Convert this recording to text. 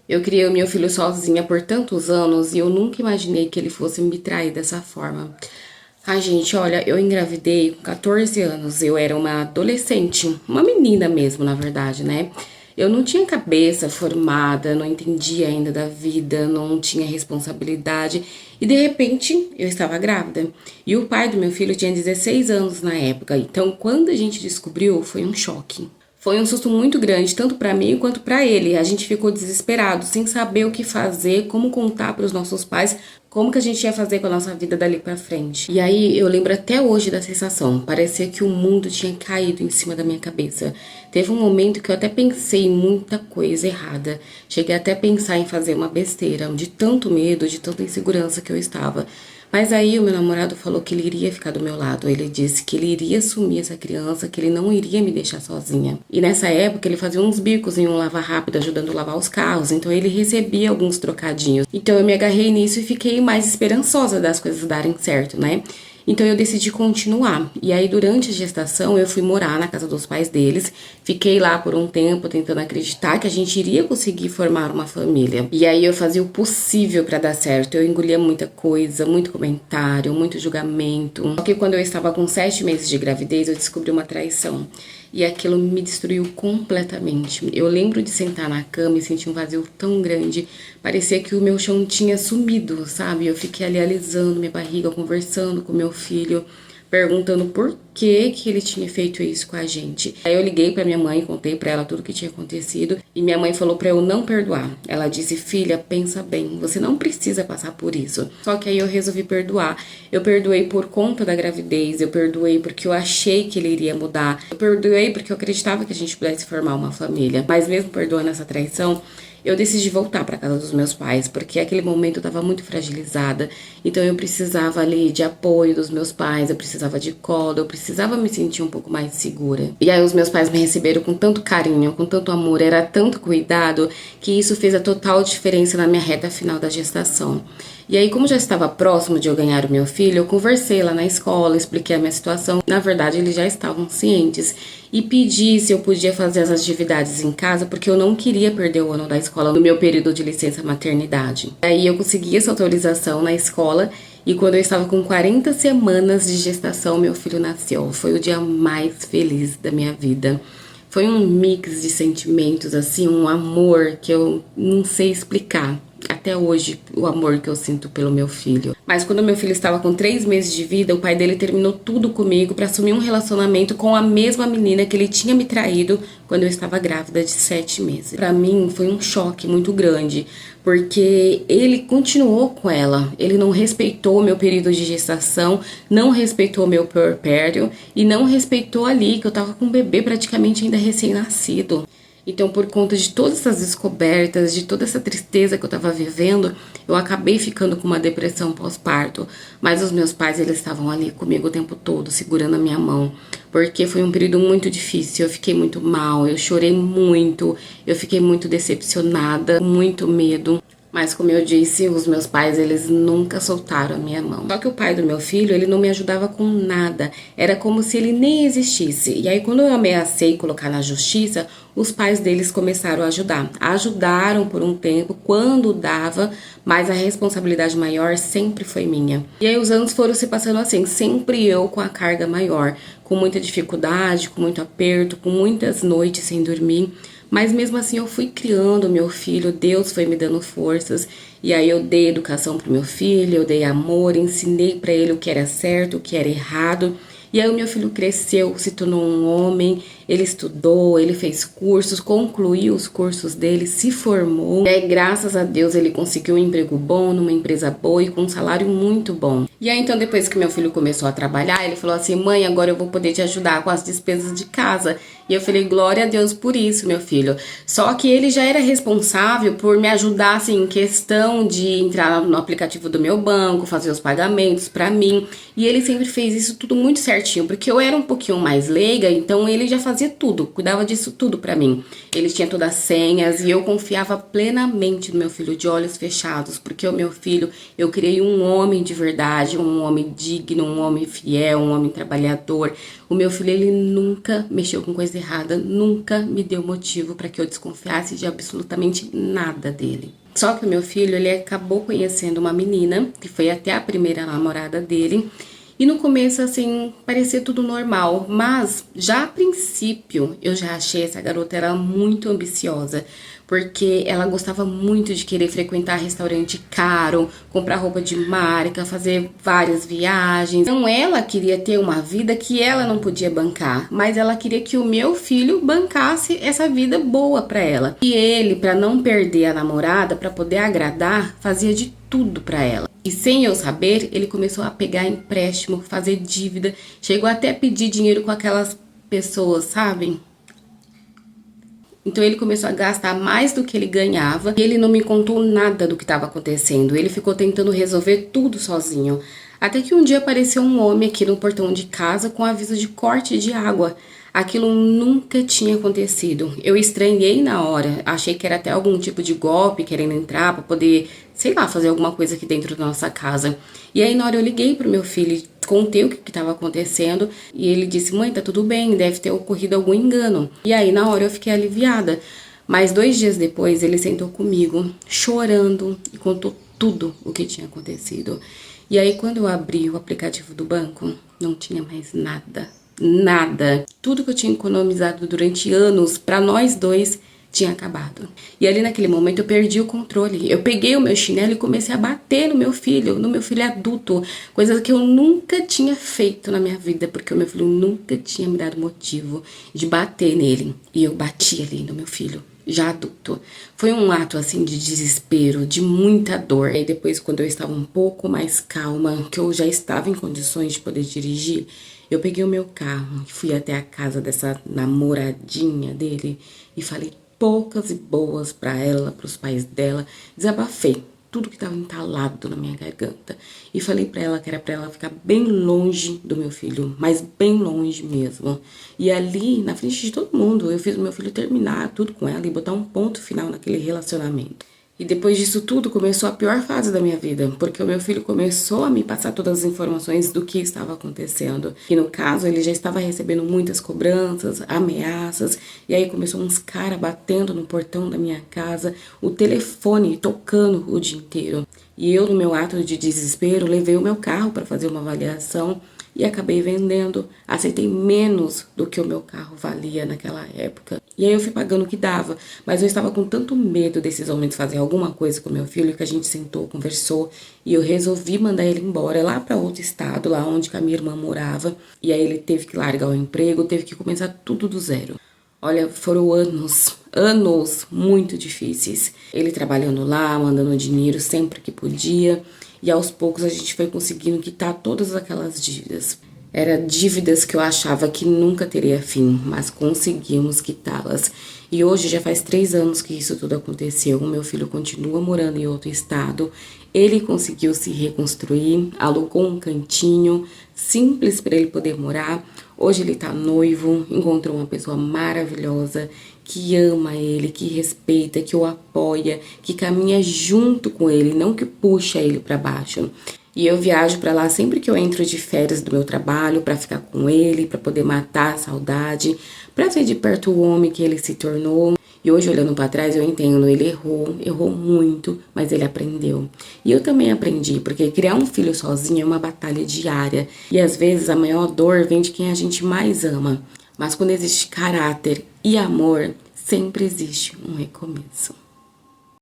Eu criei o meu filho sozinha por tantos anos e eu nunca imaginei que ele fosse me trair dessa forma. Ai, gente, olha, eu engravidei com 14 anos. Eu era uma adolescente, uma menina mesmo, na verdade, né? Eu não tinha cabeça formada, não entendia ainda da vida, não tinha responsabilidade. E de repente eu estava grávida. E o pai do meu filho tinha 16 anos na época. Então, quando a gente descobriu, foi um choque. Foi um susto muito grande, tanto para mim quanto para ele. A gente ficou desesperado, sem saber o que fazer, como contar para os nossos pais, como que a gente ia fazer com a nossa vida dali para frente. E aí eu lembro até hoje da sensação, parecia que o mundo tinha caído em cima da minha cabeça. Teve um momento que eu até pensei em muita coisa errada. Cheguei até a pensar em fazer uma besteira, de tanto medo, de tanta insegurança que eu estava. Mas aí o meu namorado falou que ele iria ficar do meu lado. Ele disse que ele iria assumir essa criança, que ele não iria me deixar sozinha. E nessa época ele fazia uns bicos em um lava rápido, ajudando a lavar os carros. Então ele recebia alguns trocadinhos. Então eu me agarrei nisso e fiquei mais esperançosa das coisas darem certo, né? Então eu decidi continuar. E aí durante a gestação eu fui morar na casa dos pais deles. Fiquei lá por um tempo tentando acreditar que a gente iria conseguir formar uma família. E aí eu fazia o possível para dar certo. Eu engolia muita coisa, muito comentário, muito julgamento. Só que quando eu estava com 7 meses de gravidez eu descobri uma traição. E aquilo me destruiu completamente. Eu lembro de sentar na cama e sentir um vazio tão grande. Parecia que o meu chão tinha sumido, sabe? Eu fiquei ali alisando minha barriga, conversando com meu filho, perguntando por que ele tinha feito isso com a gente. Aí eu liguei pra minha mãe, contei pra ela tudo o que tinha acontecido e minha mãe falou pra eu não perdoar. Ela disse: filha, pensa bem, você não precisa passar por isso. Só que aí eu resolvi perdoar. Eu perdoei por conta da gravidez, eu perdoei porque eu achei que ele iria mudar. Eu perdoei porque eu acreditava que a gente pudesse formar uma família. Mas mesmo perdoando essa traição, eu decidi voltar para casa dos meus pais, porque aquele momento eu estava muito fragilizada, então eu precisava ali de apoio dos meus pais, eu precisava de colo, eu precisava me sentir um pouco mais segura. E aí os meus pais me receberam com tanto carinho, com tanto amor, era tanto cuidado, que isso fez a total diferença na minha reta final da gestação. E aí, como já estava próximo de eu ganhar o meu filho, eu conversei lá na escola, expliquei a minha situação. Na verdade, eles já estavam cientes e pedi se eu podia fazer as atividades em casa, porque eu não queria perder o ano da escola no meu período de licença maternidade. Aí eu consegui essa autorização na escola e quando eu estava com 40 semanas de gestação, meu filho nasceu. Foi o dia mais feliz da minha vida. Foi um mix de sentimentos, assim, um amor que eu não sei explicar. Até hoje, o amor que eu sinto pelo meu filho. Mas quando meu filho estava com 3 meses de vida, o pai dele terminou tudo comigo para assumir um relacionamento com a mesma menina que ele tinha me traído quando eu estava grávida de 7 meses. Para mim, foi um choque muito grande, porque ele continuou com ela. Ele não respeitou o meu período de gestação, não respeitou o meu puerpério e não respeitou ali que eu tava com um bebê praticamente ainda recém-nascido. Então, por conta de todas essas descobertas, de toda essa tristeza que eu tava vivendo, eu acabei ficando com uma depressão pós-parto. Mas os meus pais, eles estavam ali comigo o tempo todo, segurando a minha mão. Porque foi um período muito difícil, eu fiquei muito mal, eu chorei muito, eu fiquei muito decepcionada, com muito medo. Mas como eu disse, os meus pais, eles nunca soltaram a minha mão. Só que o pai do meu filho, ele não me ajudava com nada. Era como se ele nem existisse. E aí quando eu ameacei colocar na justiça, os pais deles começaram a ajudar. Ajudaram por um tempo, quando dava, mas a responsabilidade maior sempre foi minha. E aí os anos foram se passando assim, sempre eu com a carga maior, com muita dificuldade, com muito aperto, com muitas noites sem dormir. Mas mesmo assim eu fui criando meu filho, Deus foi me dando forças. E aí eu dei educação pro meu filho, eu dei amor, ensinei para ele o que era certo, o que era errado. E aí o meu filho cresceu, se tornou um homem, ele estudou, ele fez cursos, concluiu os cursos dele, se formou. E aí, graças a Deus, ele conseguiu um emprego bom, numa empresa boa e com um salário muito bom. E aí, então, depois que meu filho começou a trabalhar, ele falou assim: mãe, agora eu vou poder te ajudar com as despesas de casa. E eu falei: glória a Deus por isso, meu filho. Só que ele já era responsável por me ajudar, assim, em questão de entrar no aplicativo do meu banco, fazer os pagamentos pra mim. E ele sempre fez isso tudo muito certo. certinho, porque eu era um pouquinho mais leiga, então ele já fazia tudo, cuidava disso tudo pra mim. Ele tinha todas as senhas e eu confiava plenamente no meu filho, de olhos fechados, porque o meu filho, eu criei um homem de verdade, um homem digno, um homem fiel, um homem trabalhador. O meu filho, ele nunca mexeu com coisa errada, nunca me deu motivo pra que eu desconfiasse de absolutamente nada dele. Só que o meu filho, ele acabou conhecendo uma menina, que foi até a primeira namorada dele, e no começo, assim, parecia tudo normal, mas já a princípio eu já achei essa garota era muito ambiciosa, porque ela gostava muito de querer frequentar restaurante caro, comprar roupa de marca, fazer várias viagens. Então ela queria ter uma vida que ela não podia bancar, mas ela queria que o meu filho bancasse essa vida boa pra ela. E ele, pra não perder a namorada, pra poder agradar, fazia de tudo pra ela. E sem eu saber, ele começou a pegar empréstimo, fazer dívida, chegou até a pedir dinheiro com aquelas pessoas, sabem? Então ele começou a gastar mais do que ele ganhava e ele não me contou nada do que estava acontecendo. Ele ficou tentando resolver tudo sozinho. Até que um dia apareceu um homem aqui no portão de casa com aviso de corte de água. Aquilo nunca tinha acontecido. Eu estranhei na hora, achei que era até algum tipo de golpe querendo entrar para poder, sei lá, fazer alguma coisa aqui dentro da nossa casa. E aí na hora eu liguei pro meu filho, contei o que estava acontecendo e ele disse: "Mãe, tá tudo bem, deve ter ocorrido algum engano". E aí na hora eu fiquei aliviada. Mas 2 dias depois ele sentou comigo, chorando, e contou tudo o que tinha acontecido. E aí quando eu abri o aplicativo do banco, não tinha mais nada. Nada. Tudo que eu tinha economizado durante anos para nós dois tinha acabado. E ali naquele momento eu perdi o controle. Eu peguei o meu chinelo e comecei a bater no meu filho adulto. Coisa que eu nunca tinha feito na minha vida, porque o meu filho nunca tinha me dado motivo de bater nele. E eu bati ali no meu filho, já adulto. Foi um ato assim de desespero, de muita dor. E depois, quando eu estava um pouco mais calma, que eu já estava em condições de poder dirigir, eu peguei o meu carro e fui até a casa dessa namoradinha dele e falei poucas e boas pra ela, pros pais dela. Desabafei tudo que estava entalado na minha garganta e falei pra ela que era pra ela ficar bem longe do meu filho, mas bem longe mesmo. E ali, na frente de todo mundo, eu fiz o meu filho terminar tudo com ela e botar um ponto final naquele relacionamento. E depois disso tudo começou a pior fase da minha vida, porque o meu filho começou a me passar todas as informações do que estava acontecendo. E no caso, ele já estava recebendo muitas cobranças, ameaças, e aí começou uns caras batendo no portão da minha casa, o telefone tocando o dia inteiro. E eu, no meu ato de desespero, levei o meu carro para fazer uma avaliação e acabei vendendo. Aceitei menos do que o meu carro valia naquela época. E aí eu fui pagando o que dava. Mas eu estava com tanto medo desses homens fazer alguma coisa com meu filho que a gente sentou, conversou e eu resolvi mandar ele embora lá para outro estado, lá onde a minha irmã morava. E aí ele teve que largar o emprego, teve que começar tudo do zero. Olha, foram anos muito difíceis. Ele trabalhando lá, mandando dinheiro sempre que podia. E aos poucos a gente foi conseguindo quitar todas aquelas dívidas. Eram dívidas que eu achava que nunca teria fim, mas conseguimos quitá-las. E hoje já faz 3 anos que isso tudo aconteceu. O meu filho continua morando em outro estado. Ele conseguiu se reconstruir, alugou um cantinho simples para ele poder morar. Hoje ele tá noivo, encontrou uma pessoa maravilhosa que ama ele, que respeita, que o apoia, que caminha junto com ele, não que puxa ele para baixo. E eu viajo para lá sempre que eu entro de férias do meu trabalho para ficar com ele, para poder matar a saudade, para ver de perto o homem que ele se tornou. E hoje, olhando para trás, eu entendo, ele errou muito, mas ele aprendeu. E eu também aprendi, porque criar um filho sozinho é uma batalha diária. E às vezes a maior dor vem de quem a gente mais ama. Mas quando existe caráter e amor, sempre existe um recomeço.